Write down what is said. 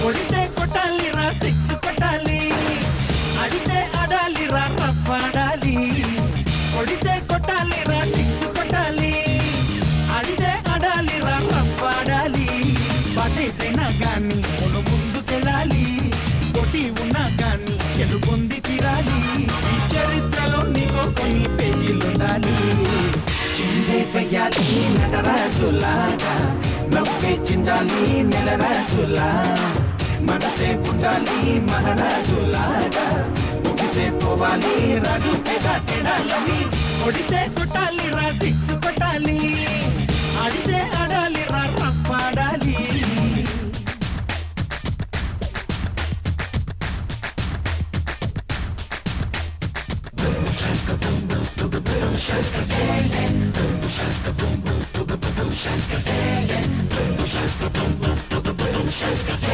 కొడితే కొట్టాలిరా సిక్స్ కొట్టాలి, అడితే ఆడాలిరా రఫ్ ఆడాలి. కొడితే కొట్టాలిరా సిక్స్ కొట్టాలి, అడితే ఆడాలిరా రఫ్ ఆడాలి. బాటైనా గాని కొను ముందుకెళ్ళాలి, కొట్టి ఉన్నా గాని గెలుపొంది తీరాలి. ఈ చరిత్రలో నీకో కొన్ని పేజీలుండాలి. చిందే చెయ్యాలి నటరాజులాగా, నవ్వే చిందాలి నెలరాజులా. మనసే పుట్టాలి మహారాజులాగా, ముగిసే పోవాలి రాజు పేద తేడాలని. కొడితే కొట్టాలి రా సిక్స్ కొట్టాలి, ఆడితే ఆడాలి రా రఫ్ ఆడాలి. Shaka boom boom, boom boom, shaka yeah yeah. Boom shaka boom.